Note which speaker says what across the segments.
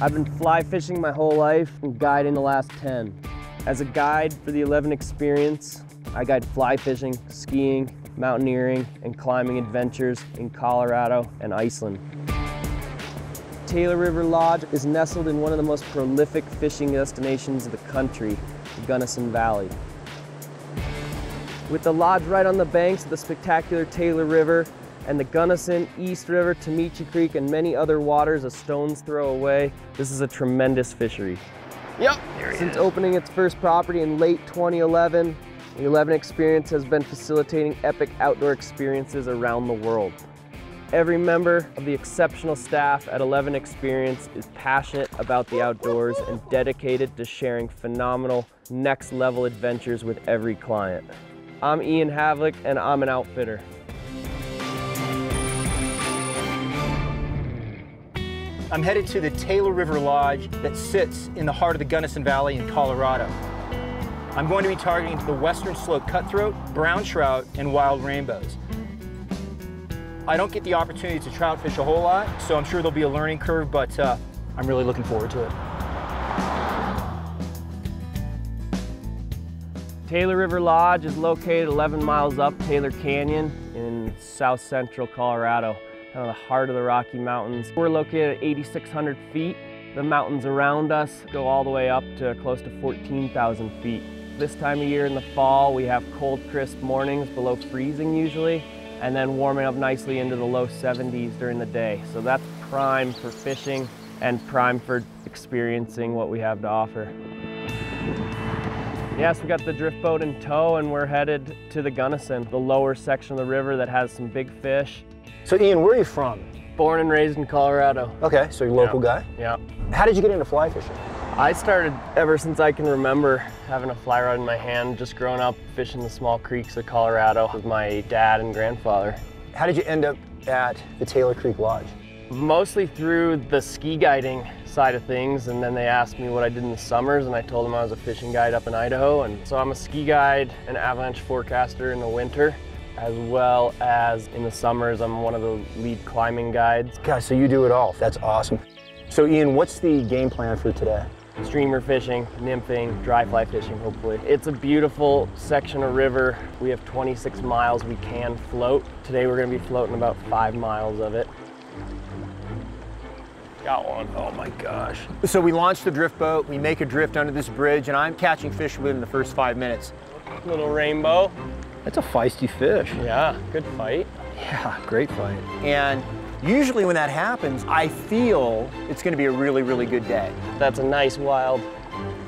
Speaker 1: I've been fly fishing my whole life and guiding the last 10. As a guide for the 11 experience, I guide fly fishing, skiing, mountaineering, and climbing adventures in Colorado and Iceland. Taylor River Lodge is nestled in one of the most prolific fishing destinations of the country, the Gunnison Valley. With the lodge right on the banks of the spectacular Taylor River and the Gunnison, East River, Timmy Creek, and many other waters a stone's throw away, this is a tremendous fishery.
Speaker 2: Yep.
Speaker 1: Since opening its first property in late 2011, the 11 Experience has been facilitating epic outdoor experiences around the world. Every member of the exceptional staff at 11 Experience is passionate about the outdoors and dedicated to sharing phenomenal, next-level adventures with every client. I'm Ian Havlick, and I'm an outfitter.
Speaker 2: I'm headed to the Taylor River Lodge that sits in the heart of the Gunnison Valley in Colorado. I'm going to be targeting the western slope cutthroat, brown trout, and wild rainbows. I don't get the opportunity to trout fish a whole lot, so I'm sure there'll be a learning curve, but I'm really looking forward to it.
Speaker 1: Taylor River Lodge is located 11 miles up Taylor Canyon in south central Colorado, kind of the heart of the Rocky Mountains. We're located at 8,600 feet. The mountains around us go all the way up to close to 14,000 feet. This time of year in the fall, we have cold, crisp mornings below freezing usually, and then warming up nicely into the low 70s during the day. So that's prime for fishing and prime for experiencing what we have to offer. Yes, we got the drift boat in tow and we're headed to the Gunnison, the lower section of the river that has some big fish.
Speaker 2: So Ian, where are you from?
Speaker 1: Born and raised in Colorado.
Speaker 2: Okay, so you're a local guy?
Speaker 1: Yeah.
Speaker 2: How did you get into fly fishing?
Speaker 1: I started ever since I can remember having a fly rod in my hand, just growing up fishing the small creeks of Colorado with my dad and grandfather.
Speaker 2: How did you end up at the Taylor Creek Lodge?
Speaker 1: Mostly through the ski guiding side of things, and then they asked me what I did in the summers, and I told them I was a fishing guide up in Idaho. And so I'm a ski guide and avalanche forecaster in the winter, as well as in the summers I'm one of the lead climbing guides.
Speaker 2: Gosh, so you do it all. That's awesome. So Ian, what's the game plan for today?
Speaker 1: Streamer fishing, nymphing, dry fly fishing, hopefully. It's a beautiful section of river. We have 26 miles we can float. Today we're gonna be floating about 5 miles of it. Got one.
Speaker 2: Oh my gosh. So we launched the drift boat, we make a drift under this bridge, and I'm catching fish within the first 5 minutes.
Speaker 1: Little rainbow.
Speaker 2: That's a feisty fish.
Speaker 1: Yeah, good fight.
Speaker 2: Yeah, great fight. And usually when that happens, I feel it's gonna be a really, really good day.
Speaker 1: That's a nice wild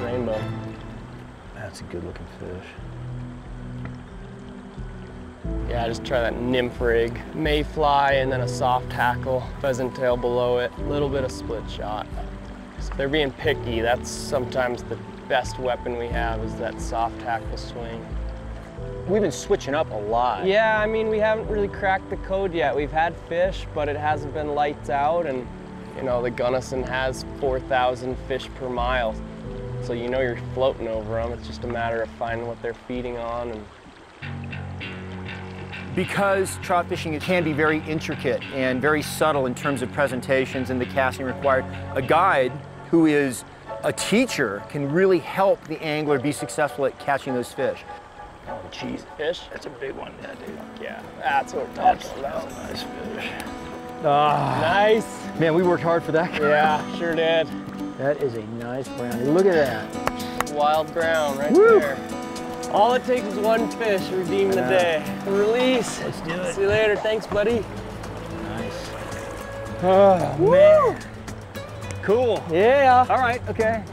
Speaker 1: rainbow.
Speaker 2: That's a good looking fish.
Speaker 1: Yeah, just try that nymph rig. Mayfly and then a soft tackle, pheasant tail below it, a little bit of split shot. So if they're being picky, that's sometimes the best weapon we have is that soft tackle swing.
Speaker 2: We've been switching up a lot.
Speaker 1: Yeah, I mean, we haven't really cracked the code yet. We've had fish, but it hasn't been lights out, and you know, the Gunnison has 4,000 fish per mile. So you know you're floating over them. It's just a matter of finding what they're feeding on. And
Speaker 2: because trout fishing can be very intricate and very subtle in terms of presentations and the casting required, a guide who is a teacher can really help the angler be successful at catching those fish.
Speaker 1: oh, geez, fish? That's a big one, yeah, dude. Yeah, that's what we're talking about.
Speaker 2: That's a nice fish.
Speaker 1: Ah, nice.
Speaker 2: Man, we worked hard for that guy.
Speaker 1: Yeah, sure did.
Speaker 2: That is a nice brownie. Look at that.
Speaker 1: Wild brown right
Speaker 2: Woo.
Speaker 1: there. All it takes is one fish to redeem the day. Release.
Speaker 2: Let's do it.
Speaker 1: See you later. Thanks, buddy.
Speaker 2: Nice.
Speaker 1: Oh,
Speaker 2: Woo.
Speaker 1: man.
Speaker 2: Cool.
Speaker 1: Yeah.
Speaker 2: All right, okay.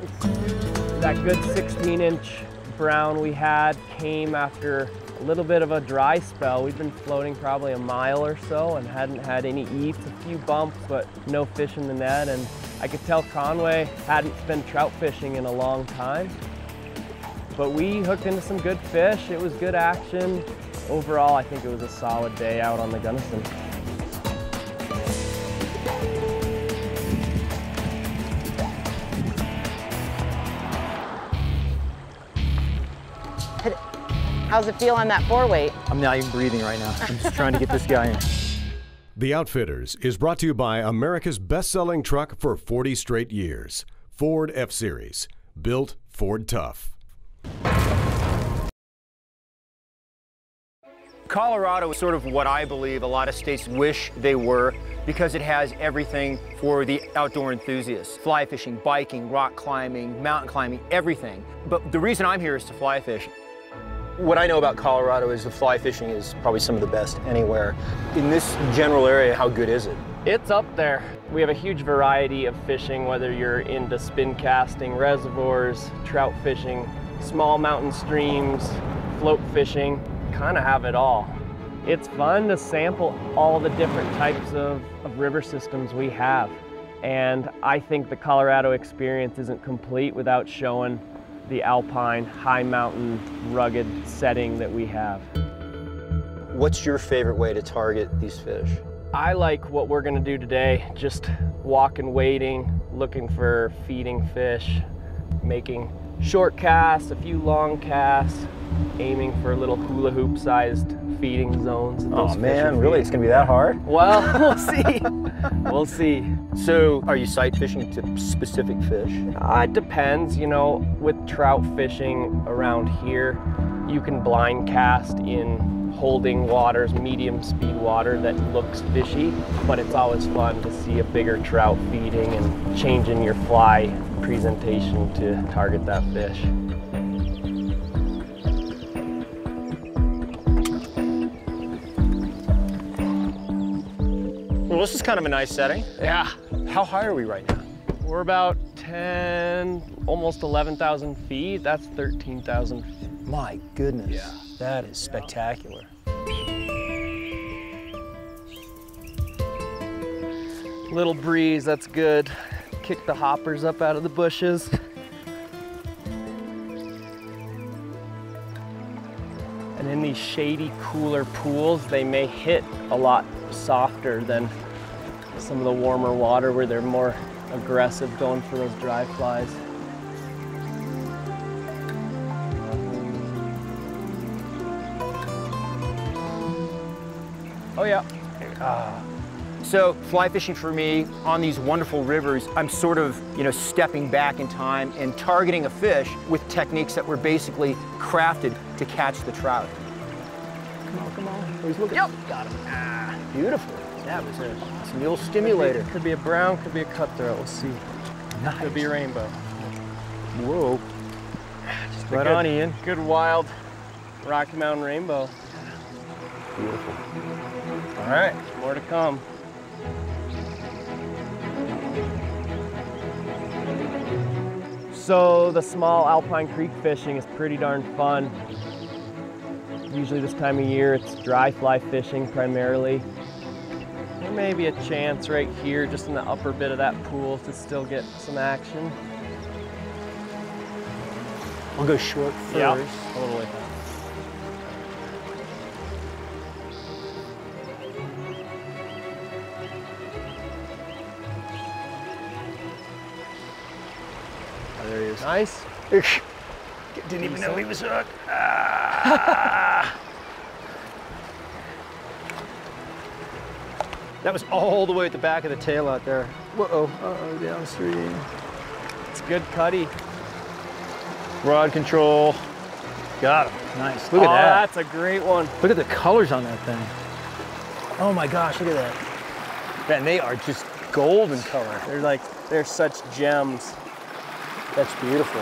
Speaker 1: That good 16-inch brown we had came after a little bit of a dry spell. We've been floating probably a mile or so and hadn't had any eats, a few bumps, but no fish in the net. And I could tell Conway hadn't been trout fishing in a long time. But we hooked into some good fish. It was good action. Overall, I think it was a solid day out on the Gunnison.
Speaker 3: How's it feel on that 4-weight?
Speaker 2: I'm not even breathing right now. I'm just trying to get this guy in.
Speaker 3: The Outfitters is brought to you by America's best-selling truck for 40 straight years, Ford F-Series, built Ford tough.
Speaker 2: Colorado is sort of what I believe a lot of states wish they were, because it has everything for the outdoor enthusiasts. Fly fishing, biking, rock climbing, mountain climbing, everything. But the reason I'm here is to fly fish. What I know about Colorado is the fly fishing is probably some of the best anywhere. In this general area, how good is it?
Speaker 1: It's up there. We have a huge variety of fishing, whether you're into spin casting, reservoirs, trout fishing, small mountain streams, float fishing, kind of have it all. It's fun to sample all the different types of river systems we have. And I think the Colorado experience isn't complete without showing the alpine, high mountain, rugged setting that we have.
Speaker 2: What's your favorite way to target these fish?
Speaker 1: I like what we're gonna do today, just walking, wading, looking for feeding fish, making short casts, a few long casts, aiming for little hula hoop sized feeding zones.
Speaker 2: Oh man, really? It's gonna be that hard?
Speaker 1: Well, we'll see. We'll see.
Speaker 2: So, are you sight fishing to specific fish?
Speaker 1: It depends, you know, with trout fishing around here, you can blind cast in holding waters, medium speed water that looks fishy, but it's always fun to see a bigger trout feeding and changing your fly presentation to target that fish.
Speaker 2: Well, this is kind of a nice setting.
Speaker 1: Yeah.
Speaker 2: How high are we right now?
Speaker 1: We're about 10, almost 11,000 feet. That's 13,000 feet.
Speaker 2: My goodness.
Speaker 1: Yeah.
Speaker 2: That is spectacular.
Speaker 1: Little breeze, that's good. Kick the hoppers up out of the bushes. And in these shady, cooler pools, they may hit a lot softer than some of the warmer water where they're more aggressive going for those dry flies. Oh yeah.
Speaker 2: So fly fishing for me on these wonderful rivers, I'm sort of, stepping back in time and targeting a fish with techniques that were basically crafted to catch the trout. Come on, come on. He's looking. Yep. Got him. Beautiful. That was a mule stimulator.
Speaker 1: Could be a brown, could be a cutthroat. We'll see.
Speaker 2: Nice.
Speaker 1: Could be a rainbow.
Speaker 2: Whoa.
Speaker 1: Just
Speaker 2: right on, Ian.
Speaker 1: Good wild Rocky Mountain rainbow.
Speaker 2: Beautiful. All right.
Speaker 1: More to come. So the small alpine creek fishing is pretty darn fun. Usually this time of year it's dry fly fishing primarily. There may be a chance right here just in the upper bit of that pool to still get some action.
Speaker 2: I'll go short first.
Speaker 1: Yeah, totally.
Speaker 2: Oh, there he is.
Speaker 1: Nice.
Speaker 2: Didn't even know he was hooked. That was all the way at the back of the tail out there. Whoa, uh-oh, downstream.
Speaker 1: It's good cutty.
Speaker 2: Rod control. Got him. Nice. Look at that.
Speaker 1: That's a great one.
Speaker 2: Look at the colors on that thing. Oh my gosh, look at that. Man, they are just golden color.
Speaker 1: They're such gems.
Speaker 2: That's beautiful.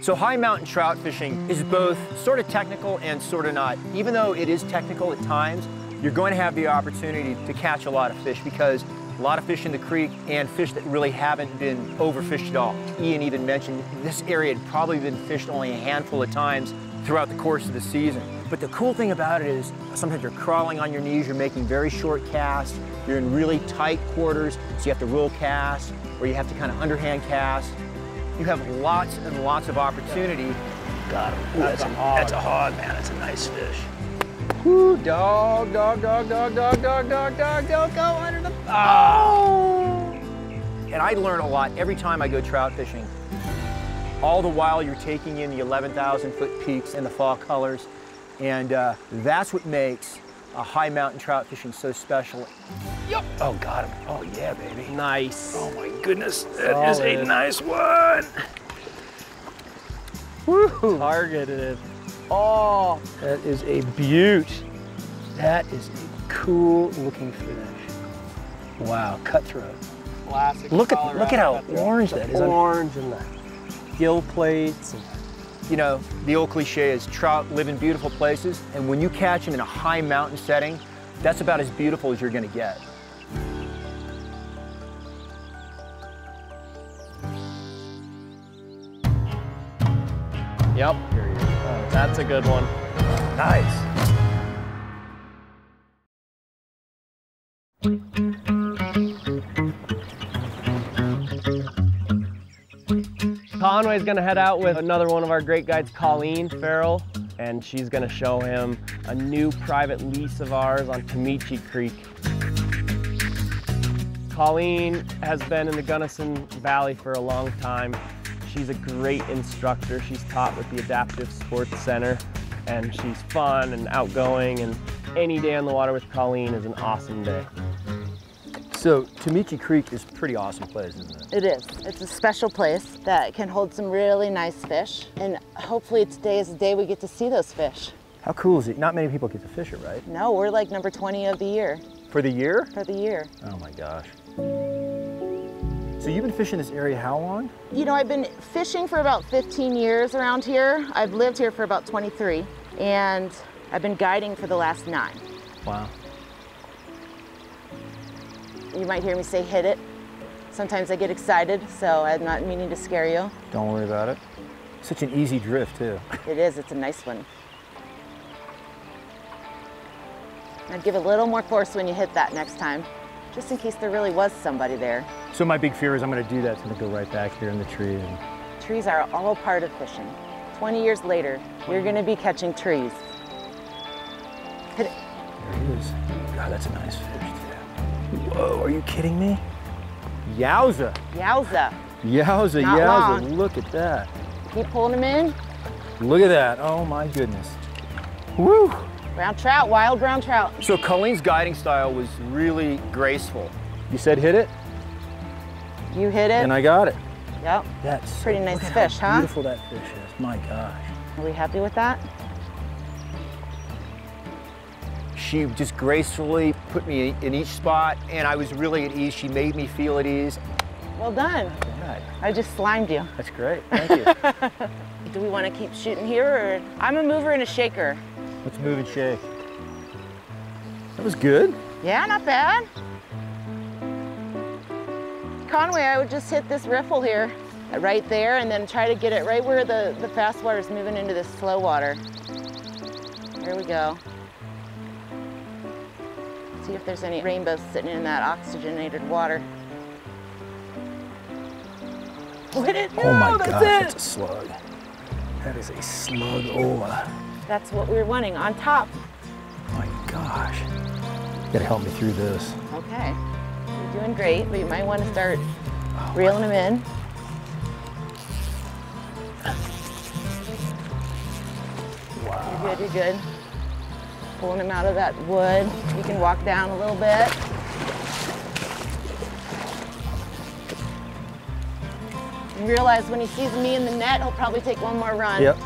Speaker 2: So high mountain trout fishing is both sort of technical and sort of not. Even though it is technical at times, you're going to have the opportunity to catch a lot of fish because a lot of fish in the creek and fish that really haven't been overfished at all. Ian even mentioned this area had probably been fished only a handful of times throughout the course of the season. But the cool thing about it is sometimes you're crawling on your knees, you're making very short casts, you're in really tight quarters, so you have to roll cast, or you have to kind of underhand cast. You have lots and lots of opportunity. Got him. Ooh, that's a hog, man. That's a nice fish. Woo, dog, dog, dog, dog, dog, dog, dog, dog, dog, go under the, oh! And I learn a lot every time I go trout fishing. All the while you're taking in the 11,000 foot peaks and the fall colors. And that's what makes high mountain trout fishing so special. Yep. Oh, got him. Oh, yeah, baby.
Speaker 1: Nice.
Speaker 2: Oh, my goodness. That is a nice one. Woo.
Speaker 1: Targeted.
Speaker 2: Oh, that is a beaut. That is a cool looking fish. Wow, cutthroat.
Speaker 1: Classic.
Speaker 2: Look at how orange that is.
Speaker 1: Orange and the gill plates. And
Speaker 2: you know, the old cliche is trout live in beautiful places, and when you catch them in a high mountain setting, that's about as beautiful as you're gonna get.
Speaker 1: yep. That's a good one.
Speaker 2: Nice.
Speaker 1: Conway's gonna head out with another one of our great guides, Colleen Farrell, and she's gonna show him a new private lease of ours on Timmy Creek. Colleen has been in the Gunnison Valley for a long time. She's a great instructor. She's taught with the Adaptive Sports Center, and she's fun and outgoing, and any day on the water with Colleen is an awesome day.
Speaker 2: So, Timmy Creek is a pretty awesome place, isn't it?
Speaker 4: It is. It's a special place that can hold some really nice fish, and hopefully today is the day we get to see those fish.
Speaker 2: How cool is it? Not many people get to fish it, right?
Speaker 4: No, we're like number 20 of the year.
Speaker 2: For the year?
Speaker 4: For the year.
Speaker 2: Oh my gosh. So you've been fishing this area how long?
Speaker 4: You know, I've been fishing for about 15 years around here. I've lived here for about 23, and I've been guiding for the last 9.
Speaker 2: Wow.
Speaker 4: You might hear me say hit it. Sometimes I get excited, so I'm not meaning to scare you.
Speaker 2: Don't worry about it. Such an easy drift, too.
Speaker 4: It is, it's a nice one. I'd give a little more force when you hit that next time, just in case there really was somebody there.
Speaker 2: So my big fear is I'm going to do that, it's going to go right back here in the tree. And...
Speaker 4: Trees are all part of fishing. 20 years later, you're going to be catching trees. Hit it.
Speaker 2: There he is. God, that's a nice fish, too. Whoa, are you kidding me? Yowza.
Speaker 4: Yowza.
Speaker 2: Yowza,
Speaker 4: Not
Speaker 2: yowza.
Speaker 4: long.
Speaker 2: Look at that.
Speaker 4: Keep pulling them in.
Speaker 2: Look at that. Oh, my goodness. Woo.
Speaker 4: Brown trout, wild brown trout.
Speaker 2: So Colleen's guiding style was really graceful. You said hit it?
Speaker 4: You hit it.
Speaker 2: And I got it.
Speaker 4: Yep.
Speaker 2: That's
Speaker 4: pretty nice
Speaker 2: look at
Speaker 4: fish,
Speaker 2: how
Speaker 4: huh?
Speaker 2: Beautiful that fish is. My gosh.
Speaker 4: Are we happy with that?
Speaker 2: She just gracefully put me in each spot, and I was really at ease. She made me feel at ease.
Speaker 4: Well done.
Speaker 2: Right.
Speaker 4: I just slimed you.
Speaker 2: That's great. Thank you.
Speaker 4: Do we want to keep shooting here, or? I'm a mover and a shaker.
Speaker 2: Let's move and shake. That was good.
Speaker 4: Yeah, not bad. Conway, I would just hit this riffle here, right there, and then try to get it right where the fast water is moving into this slow water. There we go. See if there's any rainbows sitting in that oxygenated water. Oh, hit it!
Speaker 2: Oh my
Speaker 4: No,
Speaker 2: God, that's a slug. That is a slug-ola.
Speaker 4: That's what we were wanting, on top.
Speaker 2: My gosh. You gotta help me through this.
Speaker 4: Okay, you're doing great, but you might want to start reeling them in.
Speaker 2: Wow.
Speaker 4: You're good, you're good. Pulling them out of that wood. You can walk down a little bit. And realize when he sees me in the net, he'll probably take one more run.
Speaker 2: Yep.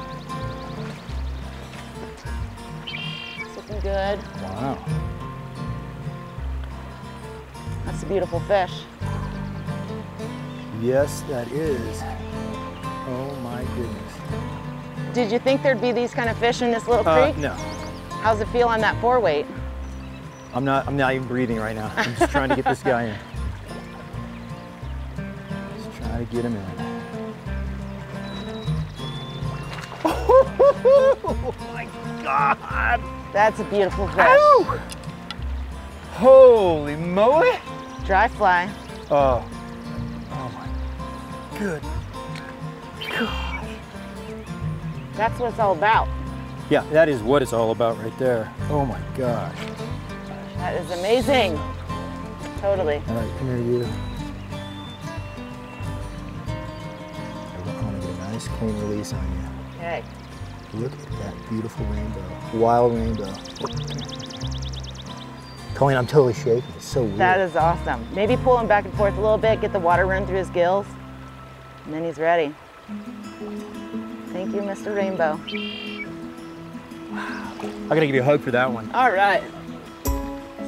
Speaker 4: It's looking good.
Speaker 2: Wow.
Speaker 4: That's a beautiful fish.
Speaker 2: Yes, that is. Oh my goodness.
Speaker 4: Did you think there'd be these kind of fish in this little creek?
Speaker 2: No.
Speaker 4: How's it feel on that 4-weight?
Speaker 2: I'm not even breathing right now. I'm just trying to get this guy in. Just trying to get him in. Oh my God!
Speaker 4: That's a beautiful fish.
Speaker 2: Ow! Holy moly!
Speaker 4: Dry fly.
Speaker 2: Oh. Oh my good gosh.
Speaker 4: That's what it's all about.
Speaker 2: Yeah, that is what it's all about right there. Oh my gosh.
Speaker 4: That is amazing. Totally.
Speaker 2: All right, come here, you. I want to get a nice clean release on you.
Speaker 4: Okay.
Speaker 2: Look at that beautiful rainbow. Wild rainbow. Colleen, I'm totally shaking. It's so weird.
Speaker 4: That is awesome. Maybe pull him back and forth a little bit, get the water run through his gills, and then he's ready. Thank you, Mr. Rainbow.
Speaker 2: I gotta give you a hug for that one.
Speaker 4: All right.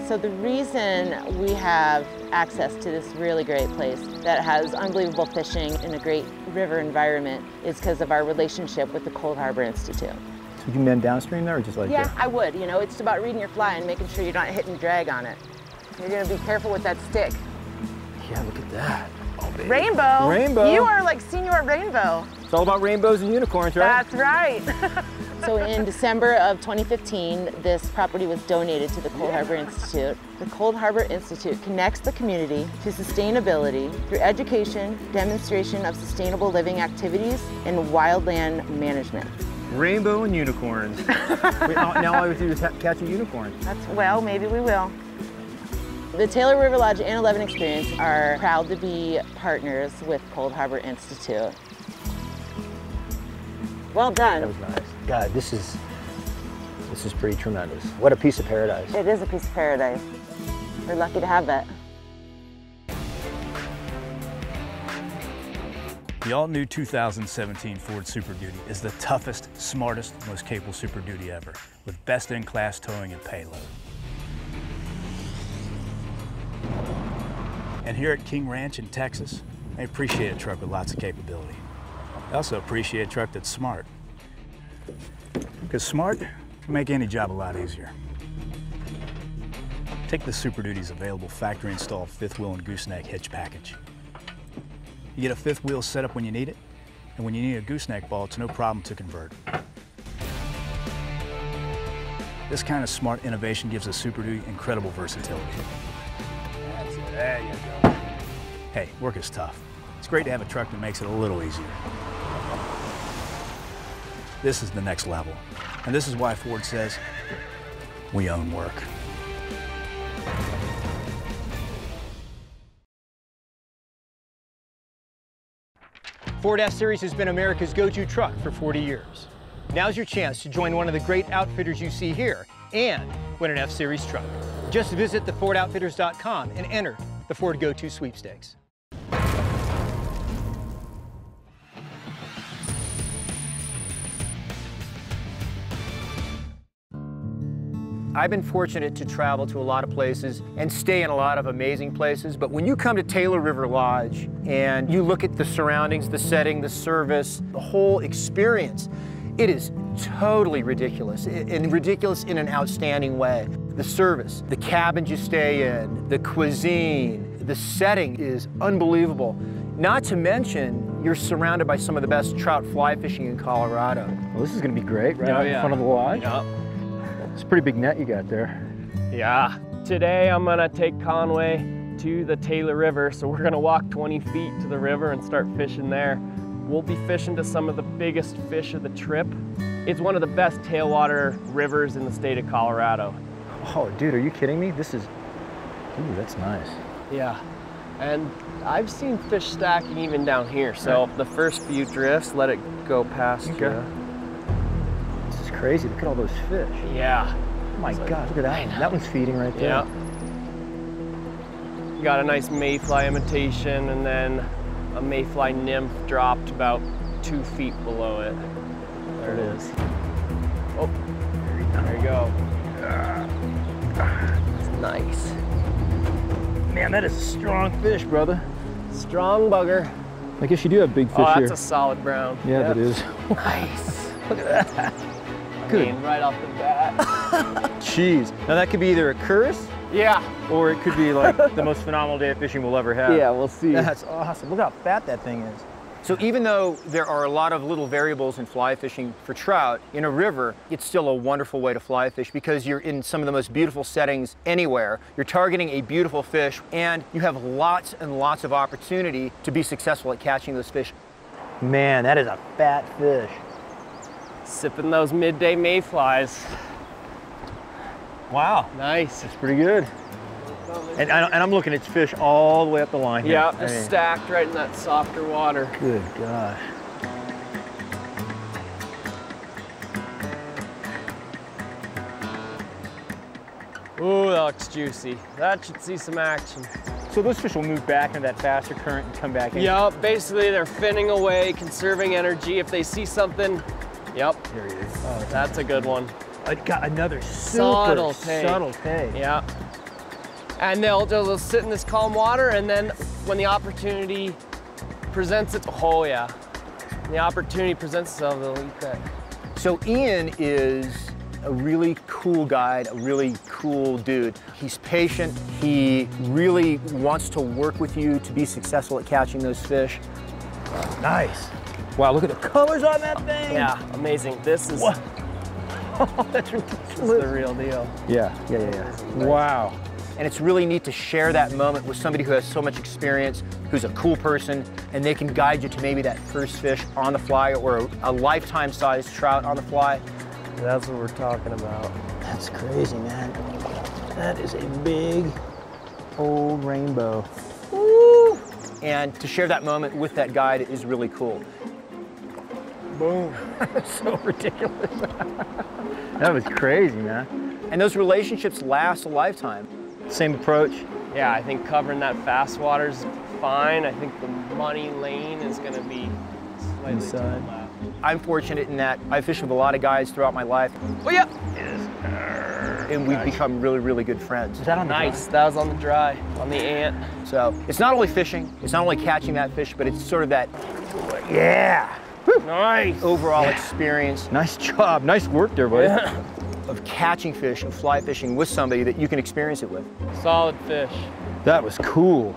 Speaker 4: So the reason we have access to this really great place that has unbelievable fishing in a great river environment is because of our relationship with the Cold Harbor Institute.
Speaker 2: So you can mend downstream there or just like
Speaker 4: Yeah,
Speaker 2: that?
Speaker 4: I would. You know, it's about reading your fly and making sure you're not hitting drag on it. You're gonna be careful with that stick.
Speaker 2: Yeah, look at that. Oh, baby.
Speaker 4: Rainbow?
Speaker 2: Rainbow.
Speaker 4: You are like Senior Rainbow.
Speaker 2: It's all about rainbows and unicorns, right?
Speaker 4: That's right. So in December of 2015, this property was donated to the Cold Harbor Institute. The Cold Harbor Institute connects the community to sustainability through education, demonstration of sustainable living activities, and wildland management.
Speaker 2: Rainbow and unicorns. Wait, now all we have to do is catch a unicorn.
Speaker 4: Well, maybe we will. The Taylor River Lodge and 11 Experience are proud to be partners with Cold Harbor Institute. Well done.
Speaker 2: That was nice. God, this is pretty tremendous. What a piece of paradise.
Speaker 4: It is a piece of paradise. We're lucky to have that.
Speaker 5: The all-new 2017 Ford Super Duty is the toughest, smartest, most capable Super Duty ever, with best-in-class towing and payload. And here at King Ranch in Texas, I appreciate a truck with lots of capability. I also appreciate a truck that's smart. Because smart can make any job a lot easier. Take the Super Duty's available factory-installed fifth wheel and gooseneck hitch package. You get a fifth wheel set up when you need it, and when you need a gooseneck ball, it's no problem to convert. This kind of smart innovation gives the Super Duty incredible versatility. That's it, there you go. Hey, work is tough. It's great to have a truck that makes it a little easier. This is the next level, and this is why Ford says, we own work.
Speaker 2: Ford F-Series has been America's go-to truck for 40 years. Now's your chance to join one of the great outfitters you see here and win an F-Series truck. Just visit thefordoutfitters.com and enter the Ford Go-To Sweepstakes. I've been fortunate to travel to a lot of places and stay in a lot of amazing places, but when you come to Taylor River Lodge and you look at the surroundings, the setting, the service, the whole experience, it is totally ridiculous, and ridiculous in an outstanding way. The service, the cabins you stay in, the cuisine, the setting is unbelievable. Not to mention, you're surrounded by some of the best trout fly fishing in Colorado. Well, this is gonna be great, right out in front of the lodge.
Speaker 1: Yep.
Speaker 2: It's a pretty big net you got there.
Speaker 1: Yeah. Today I'm gonna take Conway to the Taylor River, so we're gonna walk 20 feet to the river and start fishing there. We'll be fishing to some of the biggest fish of the trip. It's one of the best tailwater rivers in the state of Colorado.
Speaker 2: Oh, dude, are you kidding me? This is, ooh, that's nice.
Speaker 1: Yeah, and I've seen fish stacking even down here, so the first few drifts, let it go past you.
Speaker 2: This is crazy, look at all those fish.
Speaker 1: Yeah.
Speaker 2: Oh my God, look at that one. That one's feeding right there.
Speaker 1: Yeah. Got a nice mayfly imitation, and then a mayfly nymph dropped about 2 feet below it. There it is. Oh, there you go. It's nice.
Speaker 2: Man, that is a strong fish, brother.
Speaker 1: Strong bugger.
Speaker 2: I guess you do have big fish
Speaker 1: here.
Speaker 2: here.
Speaker 1: Oh, that's a solid brown.
Speaker 2: Yeah, that is.
Speaker 1: Nice.
Speaker 2: Look at that.
Speaker 1: Good. I mean, right off the bat.
Speaker 2: Jeez. Now that could be either a curse,
Speaker 1: yeah,
Speaker 2: or it could be like the most phenomenal day of fishing we'll ever have.
Speaker 1: Yeah, we'll see.
Speaker 2: That's awesome. Look how fat that thing is. So even though there are a lot of little variables in fly fishing for trout, in a river, it's still a wonderful way to fly fish because you're in some of the most beautiful settings anywhere. You're targeting a beautiful fish, and you have lots and lots of opportunity to be successful at catching those fish. Man, that is a fat fish.
Speaker 1: Sipping those midday mayflies.
Speaker 2: Wow.
Speaker 1: Nice.
Speaker 2: That's pretty good. And I'm looking at fish all the way up the line here.
Speaker 1: Yeah, just stacked right in that softer water.
Speaker 2: Good gosh.
Speaker 1: Ooh, that looks juicy. That should see some action.
Speaker 2: So those fish will move back into that faster current and come back in?
Speaker 1: Yep, basically they're finning away, conserving energy. If they see something, yep.
Speaker 2: There he is.
Speaker 1: Oh, that's a good one.
Speaker 2: I got another super subtle take.
Speaker 1: Yeah. And they'll sit in this calm water, and then when the opportunity presents it, oh yeah. When the opportunity presents itself, they'll eat that.
Speaker 2: So Ian is a really cool guide, a really cool dude. He's patient. He really wants to work with you to be successful at catching those fish. Nice. Wow, look at the colors on that thing.
Speaker 1: Yeah, amazing. This is,
Speaker 2: Oh, that's ridiculous.
Speaker 1: this is the real deal.
Speaker 2: Yeah. Wow. And it's really neat to share that moment with somebody who has so much experience, who's a cool person, and they can guide you to maybe that first fish on the fly or a lifetime-sized trout on the fly.
Speaker 1: That's what we're talking about.
Speaker 2: That's crazy, man. That is a big old rainbow. Woo! And to share that moment with that guide is really cool. Boom. So ridiculous. That was crazy, man. And those relationships last a lifetime. Same approach.
Speaker 1: Yeah, I think covering that fast water's fine. I think the money lane is gonna be slightly to the left.
Speaker 2: I'm fortunate in that I fish with a lot of guys throughout my life.
Speaker 1: Oh yeah!
Speaker 2: And we've become really, really good friends. Is that on the
Speaker 1: Nice, that was on the dry, on the ant.
Speaker 2: So it's not only fishing, it's not only catching that fish, but it's sort of that, yeah,
Speaker 1: Nice!
Speaker 2: overall experience. Nice job, nice work there, buddy. Of catching fish and fly fishing with somebody that you can experience it with.
Speaker 1: Solid fish.
Speaker 2: That was cool.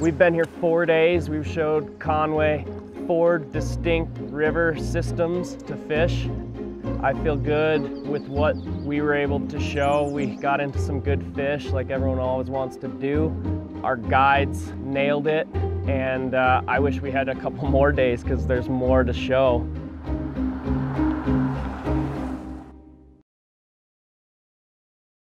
Speaker 1: We've been here 4 days. We've showed Conway 4 distinct river systems to fish. I feel good with what we were able to show. We got into some good fish like everyone always wants to do. Our guides nailed it, and I wish we had a couple more days because there's more to show.